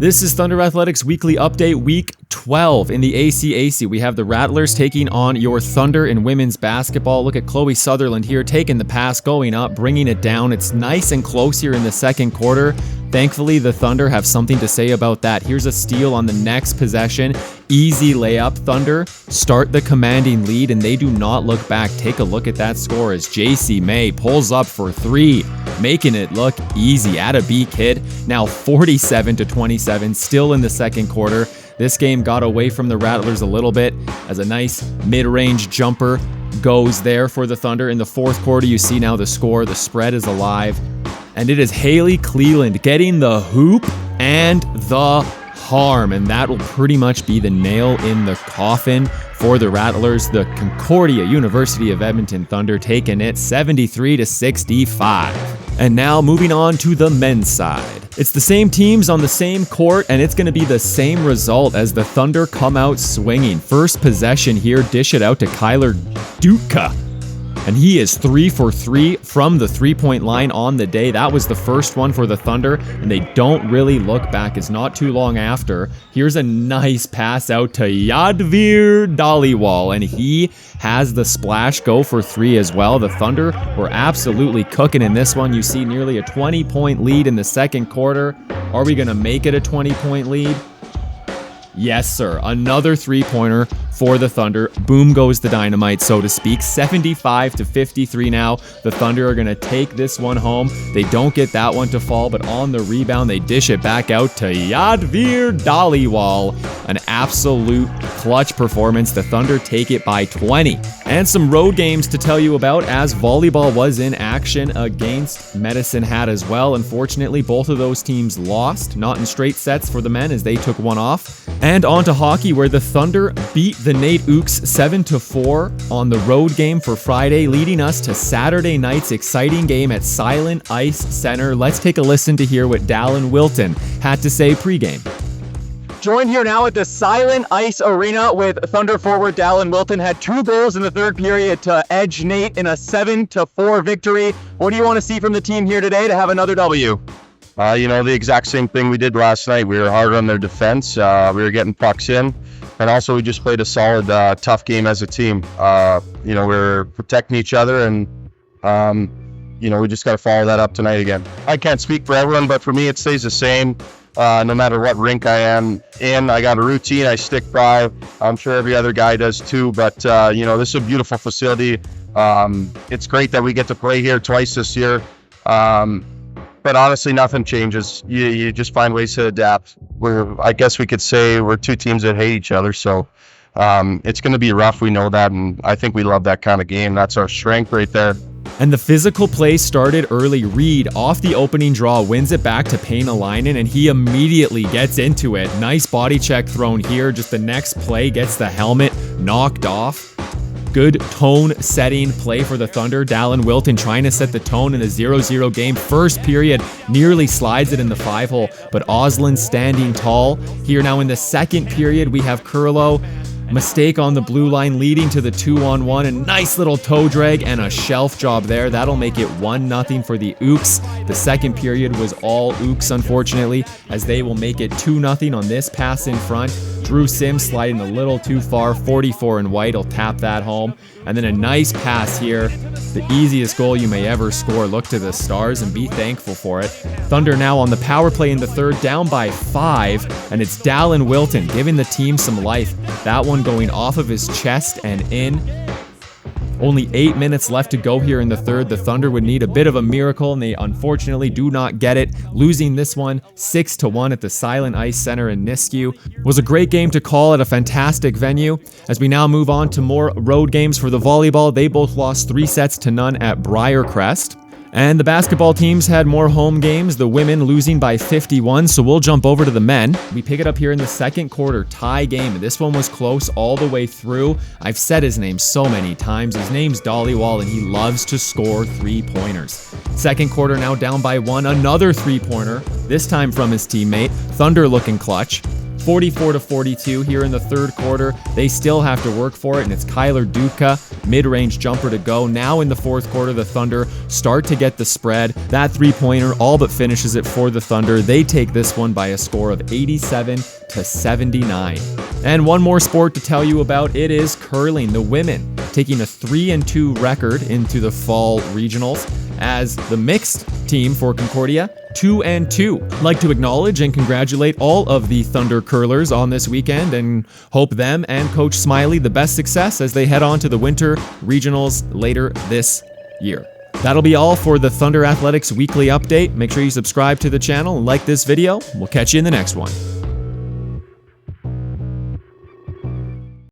This is Thunder Athletics Weekly Update, Week 12. In the ACAC, we have the Rattlers taking on your Thunder in women's basketball. Look at Chloe Sutherland here, taking the pass, going up, bringing it down. It's nice and close here in the second quarter. Thankfully, the Thunder have something to say about that. Here's a steal on the next possession. Easy layup. Thunder start the commanding lead, and they do not look back. Take a look at that score as JC May pulls up for three, making it look easy. At a B, kid. Now 47-27, still in the second quarter. This game got away from the Rattlers a little bit as a nice mid-range jumper goes there for the Thunder. In the fourth quarter, you see now the score. The spread is alive. And it is Haley Cleland getting the hoop and the harm. And that will pretty much be the nail in the coffin for the Rattlers. The Concordia University of Edmonton Thunder taking it 73-65. And now moving on to the men's side. It's the same teams on the same court, and it's going to be the same result as the Thunder come out swinging. First possession here, dish it out to Kyler Duca. And he is 3 for 3 from the three-point line on the day. That was the first one for the Thunder, and they don't really look back. It's not too long after. Here's a nice pass out to Yadvir Dhaliwal, and he has the splash go for three as well. The Thunder were absolutely cooking in this one. You see nearly a 20-point lead in the second quarter. Are we going to make it a 20-point lead? Yes, sir. Another three-pointer for the Thunder. Boom goes the dynamite, so to speak. 75-53 now. The Thunder are going to take this one home. They don't get that one to fall, but on the rebound, they dish it back out to Yadvir Dhaliwal. An absolute clutch performance. The Thunder take it by 20. And some road games to tell you about as volleyball was in action against Medicine Hat as well. Unfortunately, both of those teams lost, not in straight sets for the men as they took one off. And on to hockey, where the Thunder beat the Nate Ooks 7-4 on the road game for Friday, leading us to Saturday night's exciting game at Silent Ice Center. Let's take a listen to hear what Dallin Wilton had to say pregame. Joined here now at the Silent Ice Arena with Thunder forward Dallin Wilton. Had 2 goals in the third period to edge Nate in a 7-4 victory. What do you want to see from the team here today to have another W? The exact same thing we did last night. We were hard on their defense. We were getting pucks in. And also we just played a solid, tough game as a team. We were protecting each other, and, we just got to follow that up tonight again. I can't speak for everyone, but for me, it stays the same. No matter what rink I am in, I got a routine. I stick by. I'm sure every other guy does too. But, this is a beautiful facility. It's great that we get to play here twice this year. But honestly, nothing changes. You just find ways to adapt. I guess we could say we're two teams that hate each other. So it's going to be rough. We know that. And I think we love that kind of game. That's our strength right there. And the physical play started early. Reed, off the opening draw, wins it back to Payne Alainen, and he immediately gets into it. Nice body check thrown here. Just the next play gets the helmet knocked off. Good tone-setting play for the Thunder. Dallin Wilton trying to set the tone in a 0-0 game. First period nearly slides it in the 5-hole, but Oslin standing tall. Here now in the second period, we have Curlow. Mistake on the blue line leading to the 2-on-1. A nice little toe drag and a shelf job there. That'll make it 1-0 for the Ooks. The second period was all Ooks, unfortunately, as they will make it 2-0 on this pass in front. Drew Sims sliding a little too far. 44 in white will tap that home. And then a nice pass here. The easiest goal you may ever score. Look to the stars and be thankful for it. Thunder now on the power play in the third, down by 5. And it's Dallin Wilton giving the team some life. That one going off of his chest and in. Only 8 minutes left to go here in the third. The Thunder would need a bit of a miracle, and they unfortunately do not get it, losing this one 6-1 at the Silent Ice Center in Nisku. It was a great game to call at a fantastic venue. As we now move on to more road games for the volleyball, they both lost 3-0 at Briarcrest. And the basketball teams had more home games, the women losing by 51, so we'll jump over to the men. We pick it up here in the second quarter, tie game. This one was close all the way through. I've said his name so many times. His name's Dhaliwal, and he loves to score three-pointers. Second quarter now down by 1, another three-pointer, this time from his teammate. Thunder looking clutch. 44-42 here in the third quarter. They still have to work for it, and it's Kyler Dubka, mid-range jumper to go. Now in the fourth quarter, the Thunder start to get the spread. That three-pointer all but finishes it for the Thunder. They take this one by a score of 87-79. And one more sport to tell you about, it is curling. The women taking a 3-2 record into the fall regionals, as the mixed team for Concordia 2-2. I'd like to acknowledge and congratulate all of the Thunder curlers on this weekend and hope them and Coach Smiley the best success as they head on to the winter regionals later this year. That'll be all for the Thunder Athletics weekly update. Make sure you subscribe to the channel and like this video. We'll catch you in the next one.